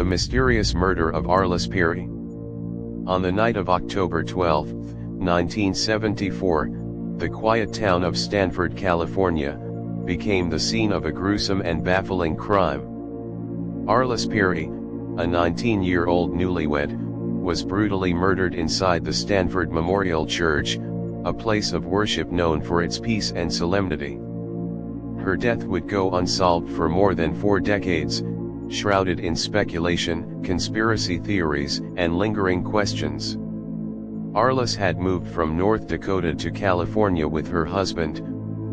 The mysterious murder of Arlis Perry. On the night of October 12, 1974, the quiet town of Stanford, California, became the scene of a gruesome and baffling crime. Arlis Perry, a 19-year-old newlywed, was brutally murdered inside the Stanford Memorial Church, a place of worship known for its peace and solemnity. Her death would go unsolved for more than 4 decades, shrouded in speculation, conspiracy theories, and lingering questions. Arlis had moved from North Dakota to California with her husband,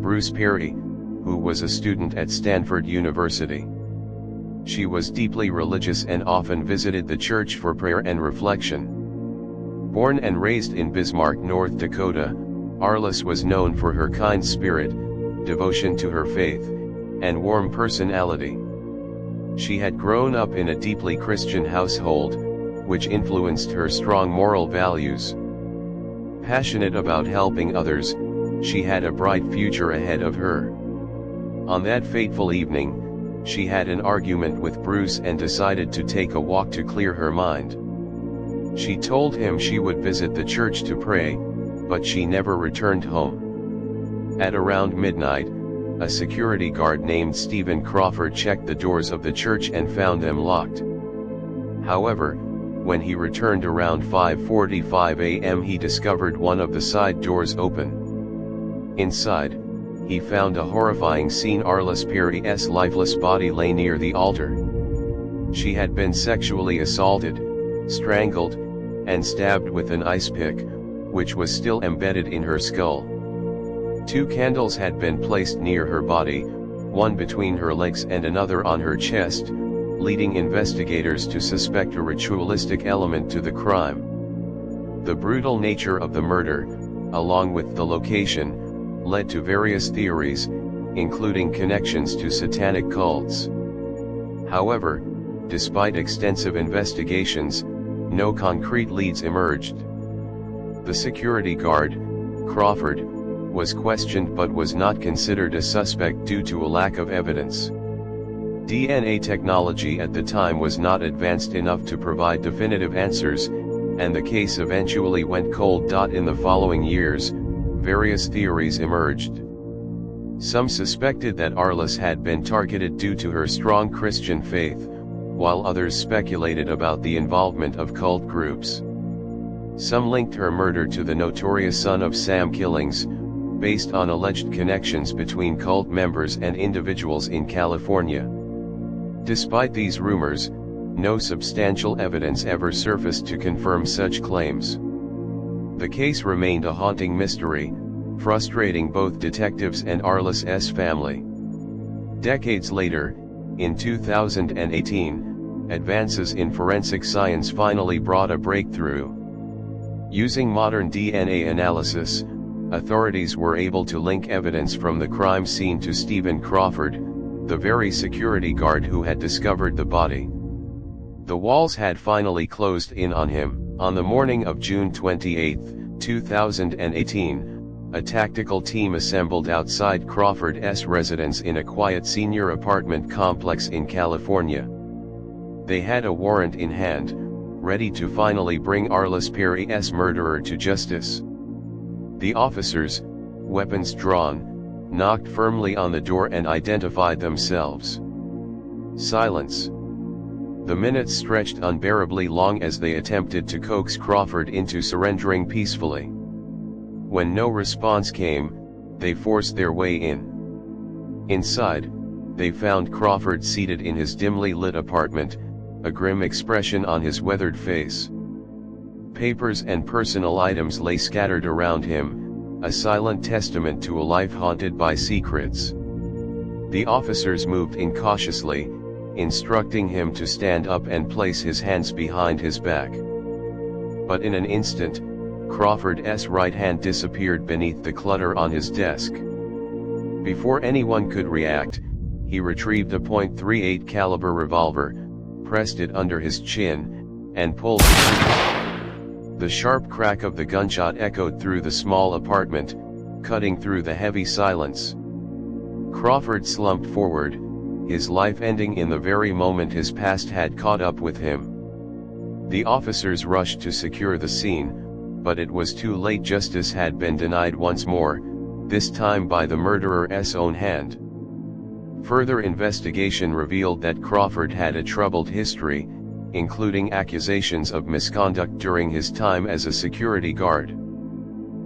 Bruce Perry, who was a student at Stanford University. She was deeply religious and often visited the church for prayer and reflection. Born and raised in Bismarck, North Dakota, Arlis was known for her kind spirit, devotion to her faith, and warm personality. She had grown up in a deeply Christian household, which influenced her strong moral values. Passionate about helping others, she had a bright future ahead of her. On that fateful evening, she had an argument with Bruce and decided to take a walk to clear her mind. She told him she would visit the church to pray, but she never returned home. At around midnight, a security guard named Stephen Crawford checked the doors of the church and found them locked. However, when he returned around 5:45 a.m., he discovered one of the side doors open. Inside, he found a horrifying scene. Arlis Perry's lifeless body lay near the altar. She had been sexually assaulted, strangled, and stabbed with an ice pick, which was still embedded in her skull. 2 candles had been placed near her body, one between her legs and another on her chest, leading investigators to suspect a ritualistic element to the crime. The brutal nature of the murder, along with the location, led to various theories, including connections to satanic cults. However, despite extensive investigations, no concrete leads emerged. The security guard, Crawford, was questioned but was not considered a suspect due to a lack of evidence. DNA technology at the time was not advanced enough to provide definitive answers, and the case eventually went cold. In the following years, various theories emerged. Some suspected that Arlis had been targeted due to her strong Christian faith, while others speculated about the involvement of cult groups. Some linked her murder to the notorious Son of Sam killings, based on alleged connections between cult members and individuals in California. Despite these rumors, no substantial evidence ever surfaced to confirm such claims. The case remained a haunting mystery, frustrating both detectives and Arlis's family. Decades later, in 2018, advances in forensic science finally brought a breakthrough. Using modern DNA analysis, authorities were able to link evidence from the crime scene to Stephen Crawford, the very security guard who had discovered the body. The walls had finally closed in on him. On the morning of June 28, 2018, a tactical team assembled outside Crawford's residence in a quiet senior apartment complex in California. They had a warrant in hand, ready to finally bring Arlis Perry's murderer to justice. The officers, weapons drawn, knocked firmly on the door and identified themselves. Silence. The minutes stretched unbearably long as they attempted to coax Crawford into surrendering peacefully. When no response came, they forced their way in. Inside, they found Crawford seated in his dimly lit apartment, a grim expression on his weathered face. Papers and personal items lay scattered around him, a silent testament to a life haunted by secrets. The officers moved in cautiously, instructing him to stand up and place his hands behind his back. But in an instant, Crawford's right hand disappeared beneath the clutter on his desk. Before anyone could react, he retrieved a .38 caliber revolver, pressed it under his chin, and pulled the trigger. The sharp crack of the gunshot echoed through the small apartment, cutting through the heavy silence. Crawford slumped forward, his life ending in the very moment his past had caught up with him. The officers rushed to secure the scene, but it was too late. Justice had been denied once more, this time by the murderer's own hand. Further investigation revealed that Crawford had a troubled history, including accusations of misconduct during his time as a security guard.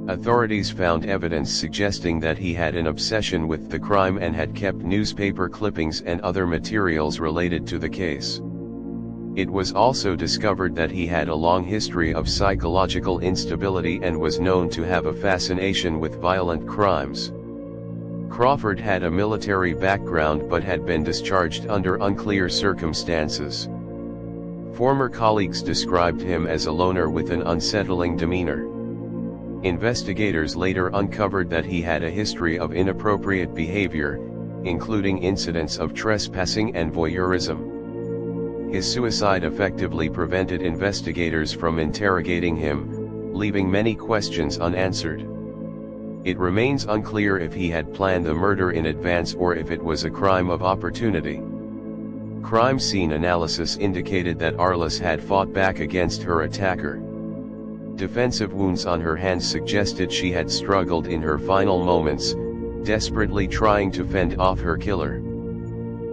Authorities found evidence suggesting that he had an obsession with the crime and had kept newspaper clippings and other materials related to the case. It was also discovered that he had a long history of psychological instability and was known to have a fascination with violent crimes. Crawford had a military background but had been discharged under unclear circumstances. Former colleagues described him as a loner with an unsettling demeanor. Investigators later uncovered that he had a history of inappropriate behavior, including incidents of trespassing and voyeurism. His suicide effectively prevented investigators from interrogating him, leaving many questions unanswered. It remains unclear if he had planned the murder in advance or if it was a crime of opportunity. Crime scene analysis indicated that Arlis had fought back against her attacker. Defensive wounds on her hands suggested she had struggled in her final moments, desperately trying to fend off her killer.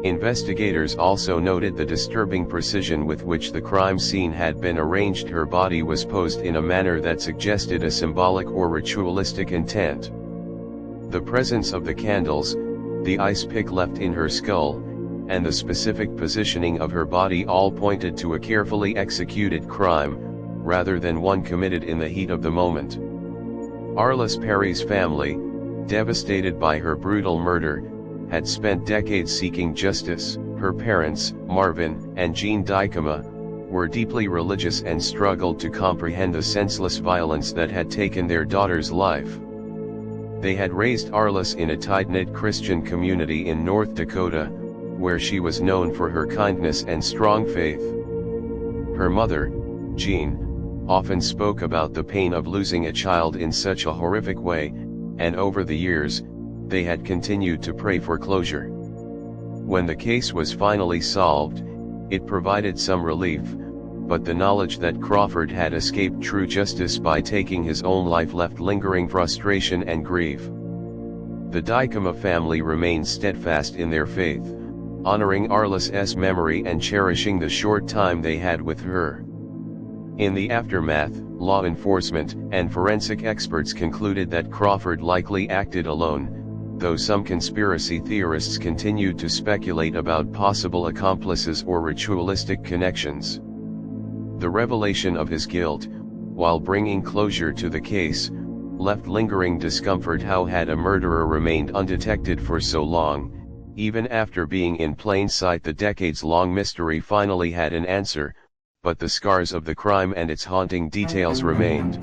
Investigators also noted the disturbing precision with which the crime scene had been arranged. Her body was posed in a manner that suggested a symbolic or ritualistic intent. The presence of the candles, the ice pick left in her skull, and the specific positioning of her body all pointed to a carefully executed crime, rather than one committed in the heat of the moment. Arlis Perry's family, devastated by her brutal murder, had spent decades seeking justice. Her parents, Marvin and Jean Dykema, were deeply religious and struggled to comprehend the senseless violence that had taken their daughter's life. They had raised Arlis in a tight-knit Christian community in North Dakota, where she was known for her kindness and strong faith. Her mother, Jean, often spoke about the pain of losing a child in such a horrific way, and over the years, they had continued to pray for closure. When the case was finally solved, it provided some relief, but the knowledge that Crawford had escaped true justice by taking his own life left lingering frustration and grief. The Dykema family remained steadfast in their faith, honoring Arlis's memory and cherishing the short time they had with her. In the aftermath, law enforcement and forensic experts concluded that Crawford likely acted alone, though some conspiracy theorists continued to speculate about possible accomplices or ritualistic connections. The revelation of his guilt, while bringing closure to the case, left lingering discomfort. How had a murderer remained undetected for so long? Even after being in plain sight, the decades-long mystery finally had an answer, but the scars of the crime and its haunting details remained.